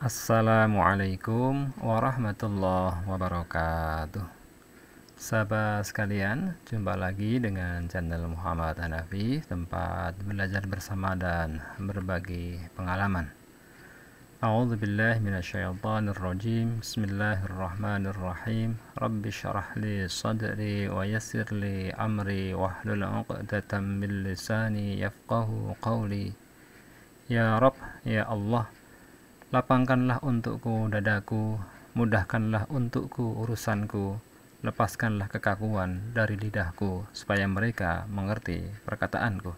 Assalamualaikum warahmatullahi wabarakatuh. Sahabat sekalian, jumpa lagi dengan channel Muhammad Hanafi, tempat belajar bersama dan berbagi pengalaman. A'udzubillahi minasyaitonirrajim. Bismillahirrahmanirrahim. Rabbi syrah li sadri wa yassir li amri wahlul 'uqdatam min lisani yafqahu qawli. Ya Rabb, ya Allah, lapangkanlah untukku dadaku, mudahkanlah untukku urusanku, lepaskanlah kekakuan dari lidahku, supaya mereka mengerti perkataanku.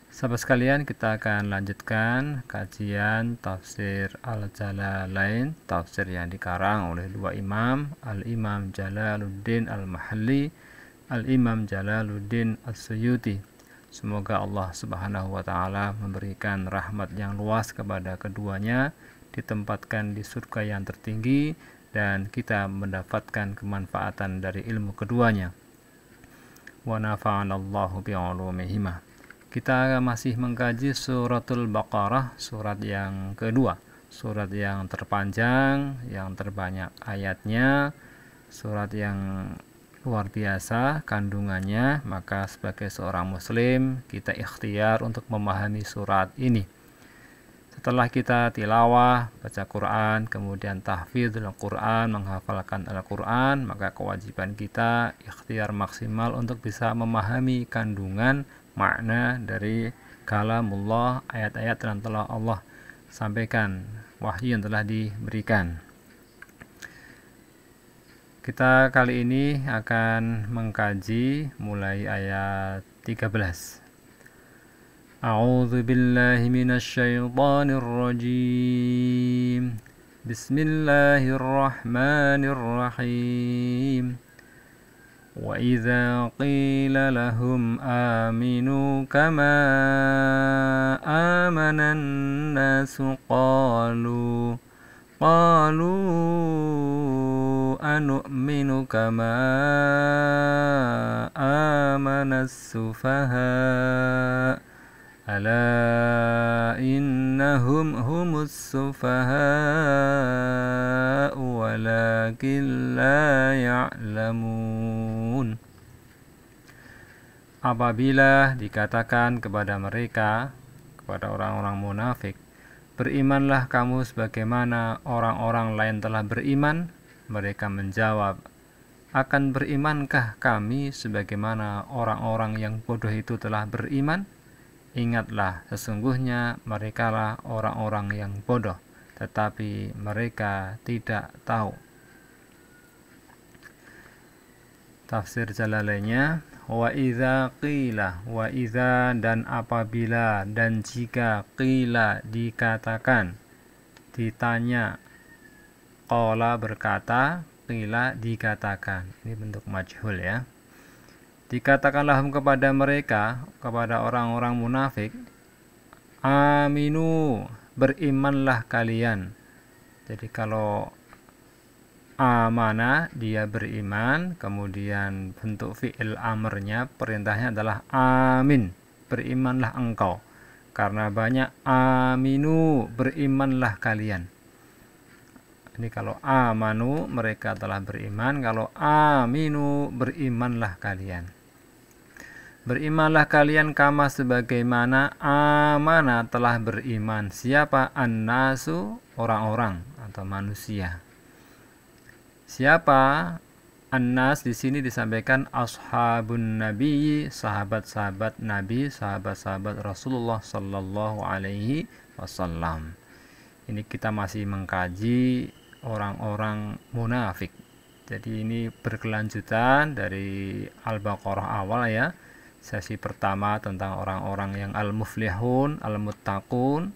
Sahabat sekalian, kita akan lanjutkan kajian tafsir Al-Jalalain, tafsir yang dikarang oleh dua imam, Al-Imam Jalaluddin Al-Mahalli, Al-Imam Jalaluddin As-Suyuti. Semoga Allah Subhanahu wa Ta'ala memberikan rahmat yang luas kepada keduanya, ditempatkan di surga yang tertinggi, dan kita mendapatkan kemanfaatan dari ilmu keduanya. Wa nafa'anallahu bi'ulumihima. Kita masih mengkaji suratul Baqarah, surat yang kedua, surat yang terpanjang, yang terbanyak ayatnya, surat yang luar biasa kandungannya. Maka sebagai seorang muslim kita ikhtiar untuk memahami surat ini. Setelah kita tilawah, baca Quran, kemudian tahfidzul Quran, menghafalkan Al-Quran, maka kewajiban kita ikhtiar maksimal untuk bisa memahami kandungan makna dari kalamullah, ayat-ayat yang telah Allah sampaikan, wahyu yang telah diberikan. Kita kali ini akan mengkaji mulai ayat 13. A'udzu billahi minasyaitonir rajim. Bismillahirrahmanirrahim. Wa idza qila lahum aminu kama amanan nasu qalu anu'minu kama amanas sufaha ala innahum humus sufaha walakin la ya'lamun. Apabila dikatakan kepada mereka, kepada orang-orang munafik, berimanlah kamu sebagaimana orang-orang lain telah beriman, mereka menjawab, akan berimankah kami sebagaimana orang-orang yang bodoh itu telah beriman? Ingatlah, sesungguhnya merekalah orang-orang yang bodoh, tetapi mereka tidak tahu. Tafsir Jalalainnya, wa idza qila, wa idza dan apabila dan jika, qila dikatakan, ditanya, qala berkata, qila dikatakan. Ini bentuk majhul ya. Dikatakanlah kepada mereka, kepada orang-orang munafik, aminu, berimanlah kalian. Jadi kalau amana, dia beriman, kemudian bentuk fi'il amrnya, perintahnya adalah amin, berimanlah engkau. Karena banyak aminu, berimanlah kalian. Ini kalau amanu, mereka telah beriman. Kalau aminu, berimanlah kalian. Berimanlah kalian kama sebagaimana amana telah beriman. Siapa? An-nasu, orang-orang atau manusia. Siapa? An-nas di sini disampaikan ashabun nabi, sahabat-sahabat Nabi, sahabat-sahabat Rasulullah sallallahu alaihi wasallam. Ini kita masih mengkaji orang-orang munafik. Jadi ini berkelanjutan dari Al-Baqarah awal ya. Sesi pertama tentang orang-orang yang al-muflihun, al-muttaqun,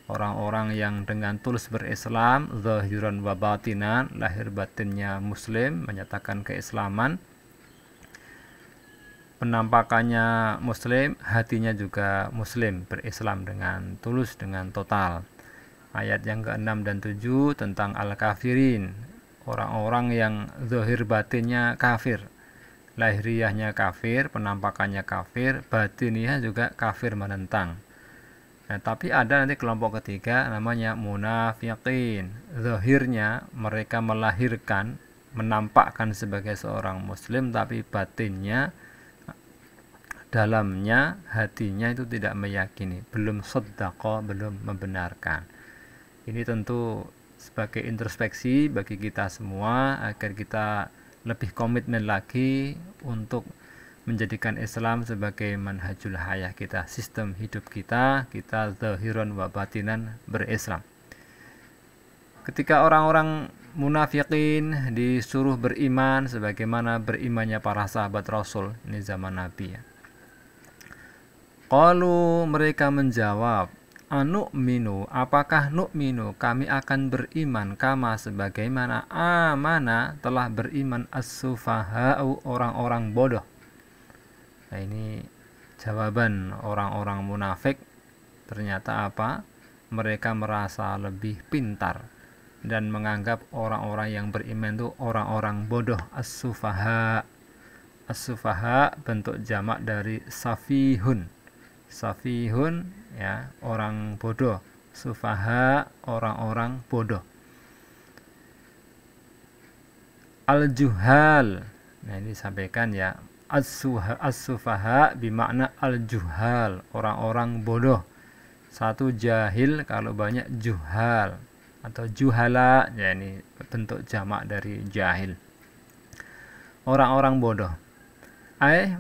orang-orang yang dengan tulus berislam, zahiran wa batinan, lahir batinnya muslim, menyatakan keislaman, penampakannya muslim, hatinya juga muslim, berislam dengan tulus, dengan total. Ayat yang ke-6 dan 7 tentang al-kafirin, orang-orang yang zahir batinnya kafir, lahiriahnya kafir, penampakannya kafir, batiniah juga kafir menentang. Nah, tapi ada nanti kelompok ketiga namanya munafiqin. Zahirnya mereka melahirkan, menampakkan sebagai seorang muslim, tapi batinnya, dalamnya, hatinya itu tidak meyakini, belum shaddaqa, belum membenarkan. Ini tentu sebagai introspeksi bagi kita semua agar kita lebih komitmen lagi untuk menjadikan Islam sebagai manhajul hayah kita, sistem hidup kita zahiran wa batinan berislam. Ketika orang-orang munafikin disuruh beriman sebagaimana berimannya para sahabat Rasul ini zaman Nabi ya. Qalu, mereka menjawab, anu'minu, apakah nu'minu, kami akan beriman, kama sebagaimana amana telah beriman as-sufaha'u, orang-orang bodoh. Nah, ini jawaban orang-orang munafik. Ternyata apa? Mereka merasa lebih pintar dan menganggap orang-orang yang beriman itu orang-orang bodoh. As-sufaha. As-sufaha bentuk jamak dari safihun. Safihun ya, orang bodoh. Sufaha, orang-orang bodoh. Al-juhal. Nah, ini disampaikan ya. As-sufaha bimakna al-juhal, orang-orang bodoh. Satu jahil, kalau banyak juhal atau juhala, ya ini bentuk jamak dari jahil. Orang-orang bodoh.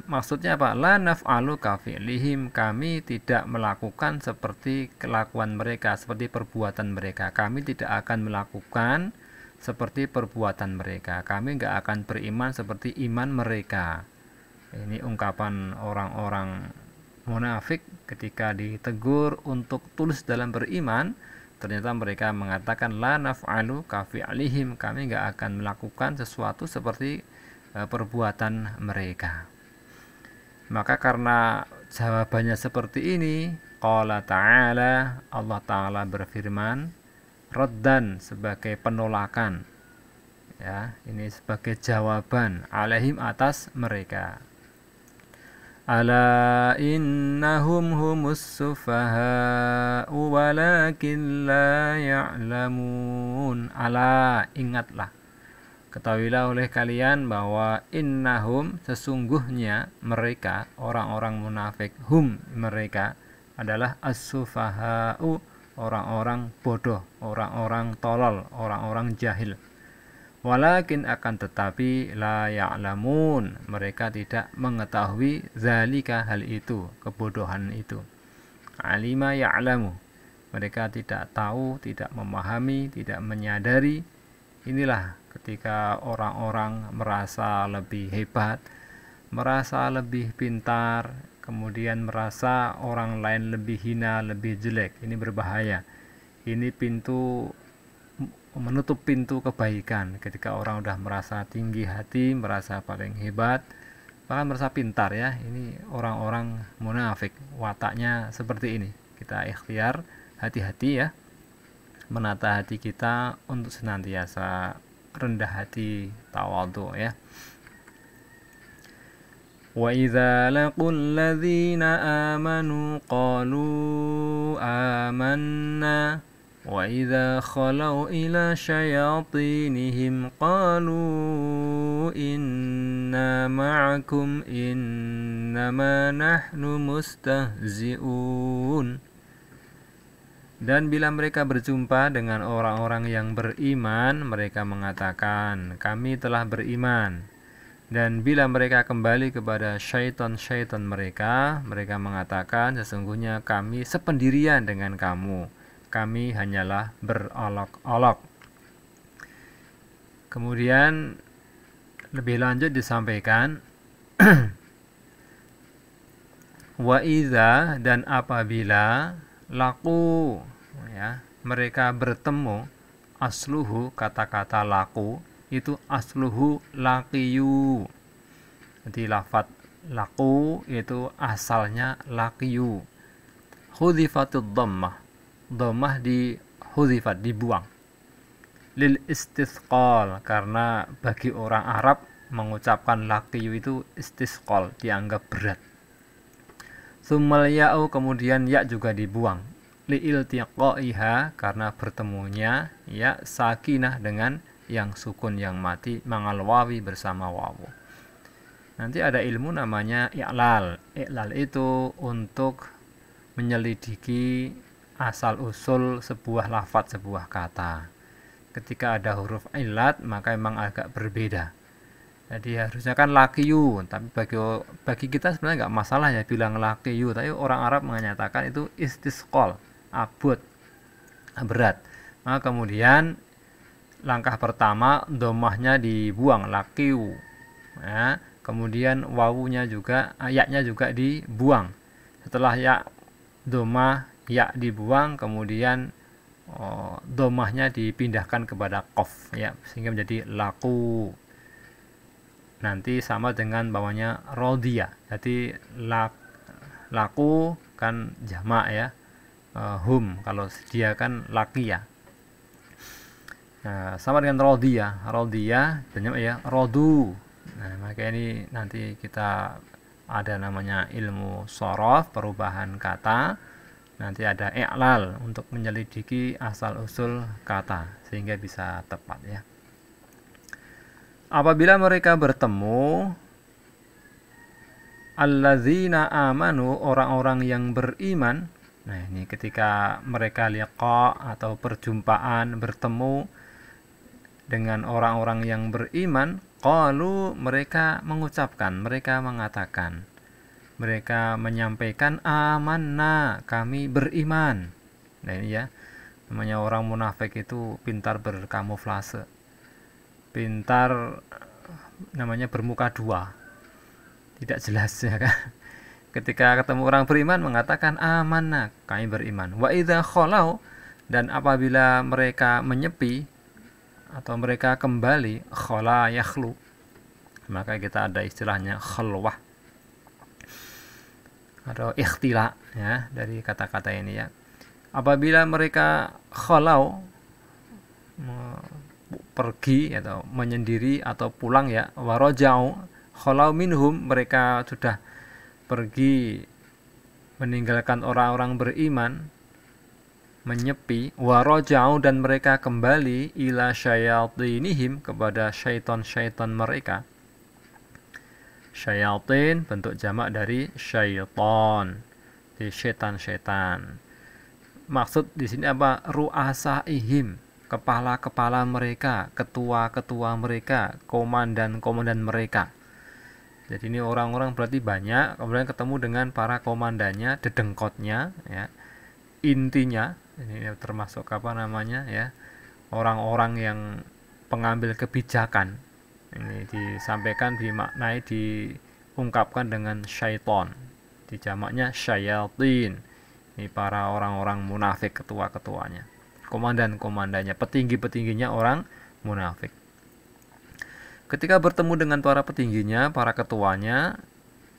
Maksudnya apa? La naf'alu kafi'lihim, kami tidak melakukan seperti kelakuan mereka, seperti perbuatan mereka. Kami tidak akan melakukan seperti perbuatan mereka. Kami enggak akan beriman seperti iman mereka. Ini ungkapan orang-orang munafik ketika ditegur untuk tulus dalam beriman. Ternyata mereka mengatakan la naf'alu kafi'lihim, kami enggak akan melakukan sesuatu seperti perbuatan mereka. Maka karena jawabannya seperti ini, qala ta'ala, Allah Ta'ala berfirman, raddan, sebagai penolakan ya, ini sebagai jawaban alaihim, atas mereka. Ala innahum humus sufaha'u walakin la ya'lamun. Ala, ingatlah, ketahuilah oleh kalian bahwa innahum, sesungguhnya mereka, orang-orang munafik, hum, mereka adalah as-sufaha'u, orang-orang bodoh, orang-orang tolol, orang-orang jahil. Walakin, akan tetapi, la ya'lamun, mereka tidak mengetahui zalika, hal itu, kebodohan itu. Alima ya'lamu, mereka tidak tahu, tidak memahami, tidak menyadari. Inilah ketika orang-orang merasa lebih hebat, merasa lebih pintar, kemudian merasa orang lain lebih hina, lebih jelek. Ini berbahaya. Ini pintu, menutup pintu kebaikan. Ketika orang udah merasa tinggi hati, merasa paling hebat, bahkan merasa pintar ya, ini orang-orang munafik, wataknya seperti ini. Kita ikhtiar, hati-hati ya, menata hati kita untuk senantiasa rendah hati, tawadhu ya. Wa idza laqul ladzina amanu qalu amanna wa idza khalau ila syayatinihim qalu inna ma'akum innama nahnu mustahzi'un. Dan bila mereka berjumpa dengan orang-orang yang beriman, mereka mengatakan, kami telah beriman. Dan bila mereka kembali kepada syaitan-syaitan mereka, mereka mengatakan, sesungguhnya kami sependirian dengan kamu. Kami hanyalah berolok-olok. Kemudian lebih lanjut disampaikan, wa idza, dan apabila, laku ya, mereka bertemu, asluhu, kata-kata laku itu asluhu laqiyu. Jadi lafaz laku itu asalnya laqiyu. Hudhifatud dhammah, dhammah di hudhifat, dibuang. Lil istithqal, karena bagi orang Arab mengucapkan laqiyu itu istisqal, dianggap berat. Summal ya'u, kemudian ya juga dibuang. liiltiqaiha, karena bertemunya ya sakinah dengan yang sukun yang mati mangal wawi bersama wawu. Nanti ada ilmu namanya i'lal. I'lal itu untuk menyelidiki asal usul sebuah lafadz, sebuah kata. Ketika ada huruf ilat maka memang agak berbeda. Jadi harusnya kan lakiyu, tapi bagi kita sebenarnya nggak masalah ya bilang lakiyu, tapi orang Arab menyatakan itu istisqol, abot, berat. Maka kemudian langkah pertama domahnya dibuang, lakiyu, ya. Kemudian wawunya juga, yaknya juga dibuang. Setelah ya domah ya dibuang, kemudian domahnya dipindahkan kepada qaf, ya, sehingga menjadi laku. Nanti sama dengan bawahnya rodiyah. Jadi laku kan jamak ya, hum, kalau dia kan lakiya. Nah, sama dengan rodiyah. Rodiyah banyak ya, rodu. Nah, maka ini nanti kita ada namanya ilmu shorof, perubahan kata. Nanti ada i'lal untuk menyelidiki asal usul kata sehingga bisa tepat ya. Apabila mereka bertemu, alladzina amanu, orang-orang yang beriman. Nah, ini ketika mereka liqa atau perjumpaan, bertemu dengan orang-orang yang beriman, qalu, mereka mengucapkan, mereka mengatakan, mereka menyampaikan amanna, kami beriman. Nah, ini ya, namanya orang munafik itu pintar berkamuflase, pintar namanya bermuka dua, tidak jelas ya kan. Ketika ketemu orang beriman mengatakan amanna, kami beriman. Wa idza khalau, dan apabila mereka menyepi atau mereka kembali, khala yakhlu, maka kita ada istilahnya khalwah atau ikhtila ya dari kata-kata ini ya. Apabila mereka khalau, pergi atau menyendiri atau pulang ya, warajau, khalau minhum, mereka sudah pergi meninggalkan orang-orang beriman, menyepi, warajau, dan mereka kembali ila syayatinihim, kepada syaitan-syaitan mereka. Syayatin bentuk jamak dari syaitan, di syaitan-syaitan. Maksud di sini apa? Ru'asaihim, kepala-kepala mereka, ketua-ketua mereka, komandan-komandan mereka. Jadi ini orang-orang berarti banyak, kemudian ketemu dengan para komandannya, dedengkotnya ya. Intinya ini termasuk apa namanya ya, orang-orang yang pengambil kebijakan. Ini disampaikan, dimaknai, diungkapkan dengan syaiton, di jamaknya syayatin. Ini para orang-orang munafik, ketua-ketuanya, komandan-komandannya, petinggi-petingginya orang munafik. Ketika bertemu dengan para petingginya, para ketuanya,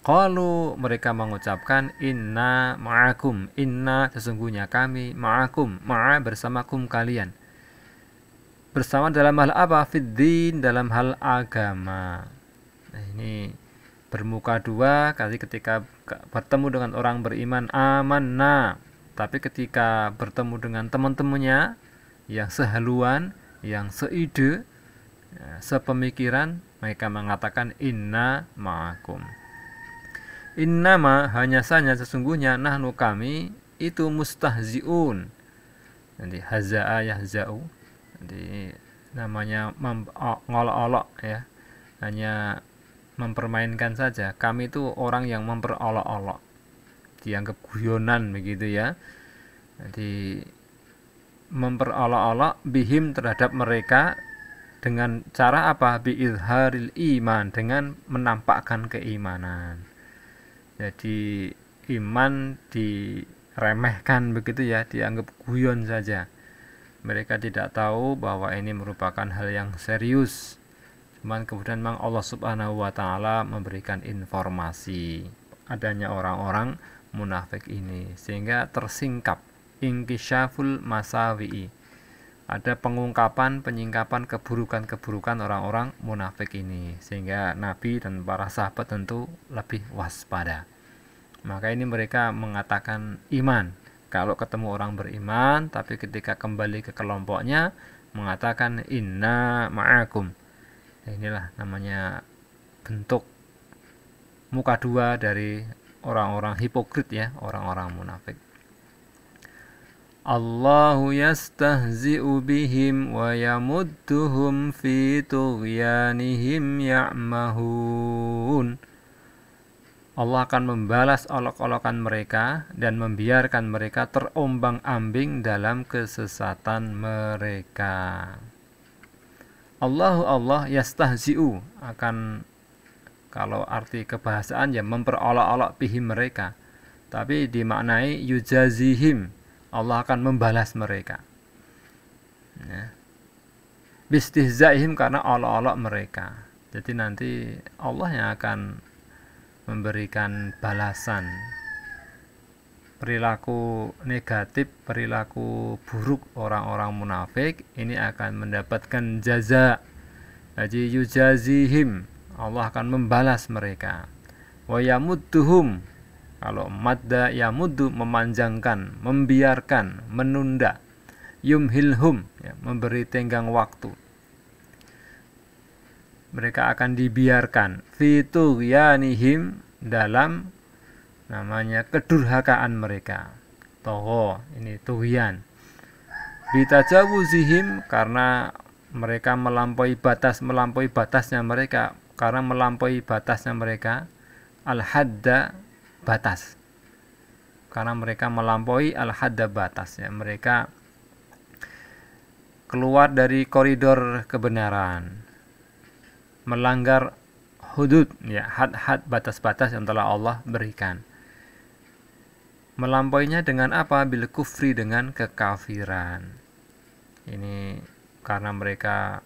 qalu, mereka mengucapkan inna ma'akum, inna, sesungguhnya kami, ma'akum, ma'a, bersamakum kalian. Bersama dalam hal apa? Fiddin, dalam hal agama. Nah, ini bermuka dua, kali ketika bertemu dengan orang beriman amanna, tapi ketika bertemu dengan teman-temannya yang sehaluan, yang seide, sepemikiran, mereka mengatakan inna ma'akum. Innama, hanya saja sesungguhnya, nahnu, kami, itu mustahziun. Nanti haza'a yahza'u, nanti namanya ngolok-olok ya, hanya mempermainkan saja. Kami itu orang yang memperolok-olok, dianggap guyonan begitu ya. Nanti memperolok-olok bihim, terhadap mereka, dengan cara apa? Bi'izharil iman, dengan menampakkan keimanan. Jadi iman diremehkan begitu ya, dianggap guyon saja. Mereka tidak tahu bahwa ini merupakan hal yang serius. Cuman kemudian memang Allah Subhanahu wa taala memberikan informasi adanya orang-orang munafik ini, sehingga tersingkap inkisyaful masawi'i. Ada pengungkapan, penyingkapan keburukan-keburukan orang-orang munafik ini, sehingga Nabi dan para sahabat tentu lebih waspada. Maka ini mereka mengatakan iman, kalau ketemu orang beriman, tapi ketika kembali ke kelompoknya mengatakan inna ma'akum. Inilah namanya bentuk muka dua dari orang-orang hipokrit ya, orang-orang munafik. Allahu yastahzi'u bihim wa yamudduhum fi tughyanihim ya'mahun. Allah akan membalas olok-olokan mereka dan membiarkan mereka terombang-ambing dalam kesesatan mereka. Allah yastahzi'u akan, kalau arti kebahasaan ya memperolok-olok bihim mereka, tapi dimaknai yujazihim, Allah akan membalas mereka ya. Bistihzaihim karena olok-olok mereka, jadi nanti Allah yang akan memberikan balasan perilaku negatif, perilaku buruk orang-orang munafik ini akan mendapatkan jaza. Jadi yujazihim, Allah akan membalas mereka. Wa yamudduhum, kalau madda yamuddu memanjangkan, membiarkan, menunda. Yumhilhum ya, memberi tenggang waktu. Mereka akan dibiarkan fi tughyanihim, dalam namanya kedurhakaan mereka. Toho ini tughyan. Bitajawuzihim, karena mereka melampaui batasnya mereka, karena melampaui batasnya mereka. Al-hadda, batas, karena mereka melampaui al-hadda, batas ya, mereka keluar dari koridor kebenaran, melanggar hudud ya, had-had, batas-batas yang telah Allah berikan. Melampauinya dengan apa? Bil kufri, dengan kekafiran. Ini karena mereka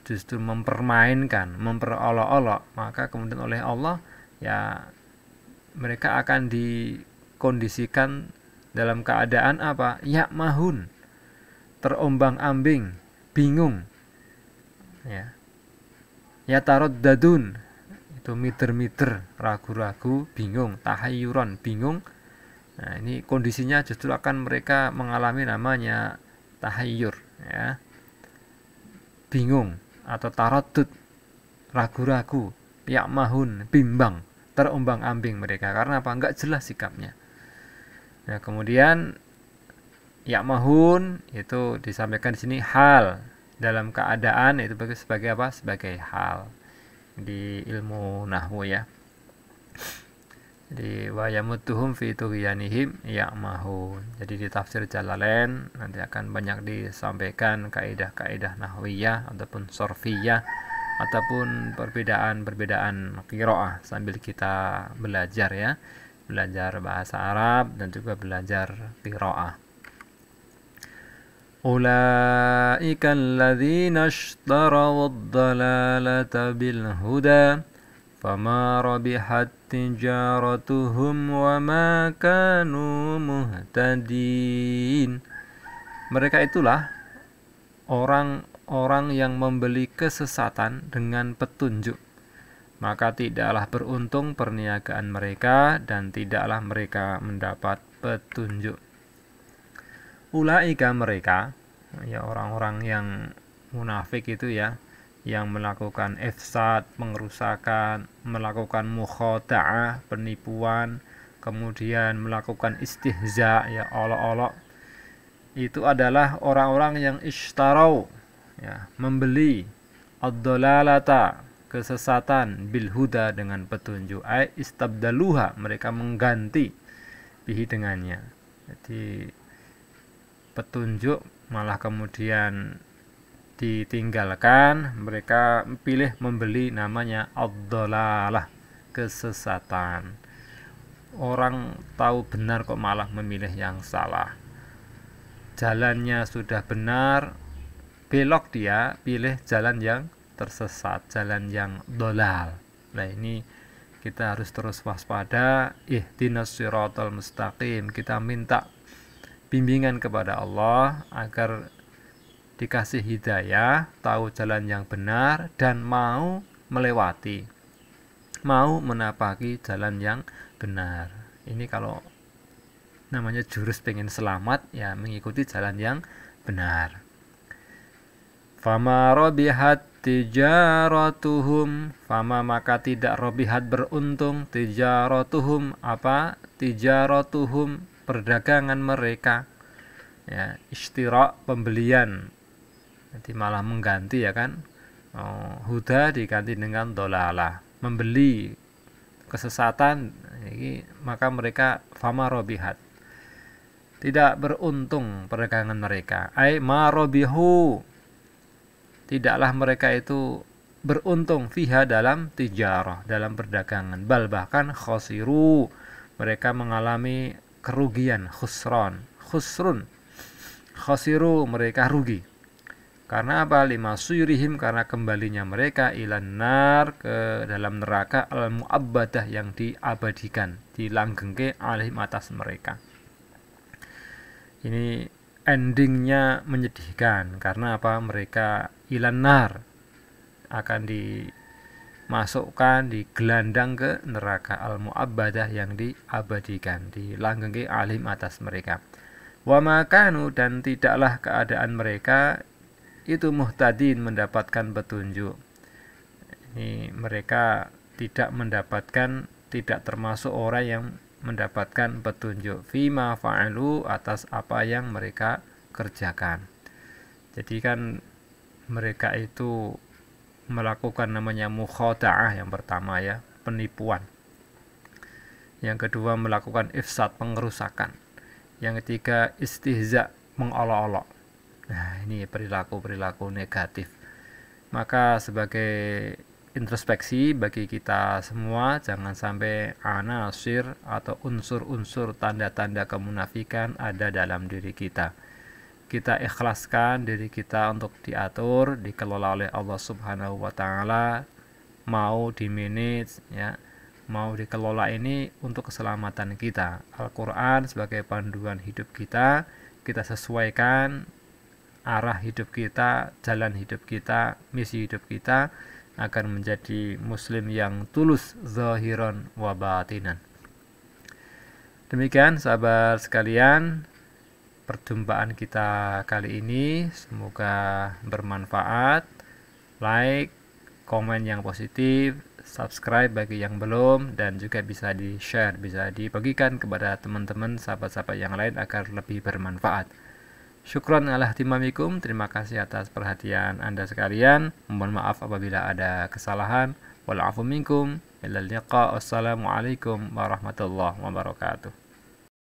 justru mempermainkan, memperolok-olok, maka kemudian oleh Allah ya mereka akan dikondisikan dalam keadaan apa? Ya'mahun, terombang-ambing, bingung ya. Yataraddadun, itu miter-miter, ragu-ragu, bingung. Tahayyuran, bingung. Nah, ini kondisinya justru akan mereka mengalami namanya tahayyur ya. Bingung atau taraddud, ragu-ragu, ya'mahun, bimbang, terombang-ambing mereka, karena apa? Enggak jelas sikapnya. Nah, kemudian ya'mahun itu disampaikan di sini hal, dalam keadaan, itu sebagai apa? Sebagai hal di ilmu nahwu ya. Jadi wa yamudduhum fi tughyanihim ya'mahun. Jadi di tafsir Jalalain nanti akan banyak disampaikan kaidah-kaidah nahwiyah ataupun sorfiyah ataupun perbedaan-perbedaan qiraah sambil kita belajar ya. Belajar bahasa Arab dan juga belajar qiraah. Ulaika alladzina ishtaraw ad-dalalata bil huda fama rabihat tijaratuhum wama kanu muhtadin. Mereka itulah orang-orang yang membeli kesesatan dengan petunjuk, maka tidaklah beruntung perniagaan mereka dan tidaklah mereka mendapat petunjuk. Ulaika, mereka ya, orang-orang yang munafik itu ya, yang melakukan ifsad, pengerusakan, melakukan mukhada'ah, penipuan, kemudian melakukan istihza ya, olok-olok, itu adalah orang-orang yang ishtarau ya, membeli ad-dalalata, kesesatan, bil huda, dengan petunjuk. Ai istabdaluha, mereka mengganti bihi, dengannya. Jadi petunjuk malah kemudian ditinggalkan, mereka pilih membeli namanya ad-dalalah, kesesatan. Orang tahu benar kok malah memilih yang salah. Jalannya sudah benar, belok dia, pilih jalan yang tersesat, jalan yang dolal. Nah, ini kita harus terus waspada. Ihdinas siratal mustaqim, kita minta bimbingan kepada Allah agar dikasih hidayah, tahu jalan yang benar dan mau melewati, mau menapaki jalan yang benar. Ini kalau namanya jurus pengen selamat, ya mengikuti jalan yang benar. Fama robihat tijaratuhum, fama maka tidak robihat beruntung, tijaratuhum apa? Tijaratuhum perdagangan mereka. Ya, istirak pembelian. Nanti malah mengganti ya kan. Huda diganti dengan dolalah, membeli kesesatan. Ini maka mereka fama robihat, tidak beruntung perdagangan mereka. Ai ma robihu, tidaklah mereka itu beruntung fiha dalam tijarah, dalam perdagangan. Bal bahkan khosiru, mereka mengalami kerugian, khusron, khusrun, khosiru, mereka rugi. Karena apa? Lima suyurihim, karena kembalinya mereka ilan nar, ke dalam neraka al-mu'abbadah, yang diabadikan, dilanggengke alaihim atas mereka. Ini endingnya menyedihkan. Karena apa? Mereka ilan nar, akan dimasukkan, digelandang ke neraka al-mu'abbadah, yang diabadikan, dilanggengke alaihim atas mereka. Wa makanu, dan tidaklah keadaan mereka itu muhtadin, mendapatkan petunjuk. Ini mereka tidak mendapatkan, tidak termasuk orang yang mendapatkan petunjuk fima fa'alu, atas apa yang mereka kerjakan. Jadi kan mereka itu melakukan namanya mukhata'ah, yang pertama ya, penipuan. Yang kedua melakukan ifsad, pengerusakan. Yang ketiga istihza, mengolok-olok. Nah, ini perilaku-perilaku negatif. Maka sebagai introspeksi bagi kita semua, jangan sampai anasir atau unsur-unsur tanda-tanda kemunafikan ada dalam diri kita. Kita ikhlaskan diri kita untuk diatur, dikelola oleh Allah Subhanahu wa taala, mau di-manage ya, mau dikelola ini untuk keselamatan kita. Al-Qur'an sebagai panduan hidup kita, kita sesuaikan arah hidup kita, jalan hidup kita, misi hidup kita, akan menjadi muslim yang tulus zahiran wa batinan. Demikian sahabat sekalian, perjumpaan kita kali ini semoga bermanfaat. Like, komen yang positif, subscribe bagi yang belum, dan juga bisa di-share, bisa dibagikan kepada teman-teman, sahabat-sahabat yang lain agar lebih bermanfaat. Syukran ala ihtimamikum, terima kasih atas perhatian Anda sekalian. Mohon maaf apabila ada kesalahan. Wal afu minkum. Ila liqa. Wassalamualaikum warahmatullahi wabarakatuh.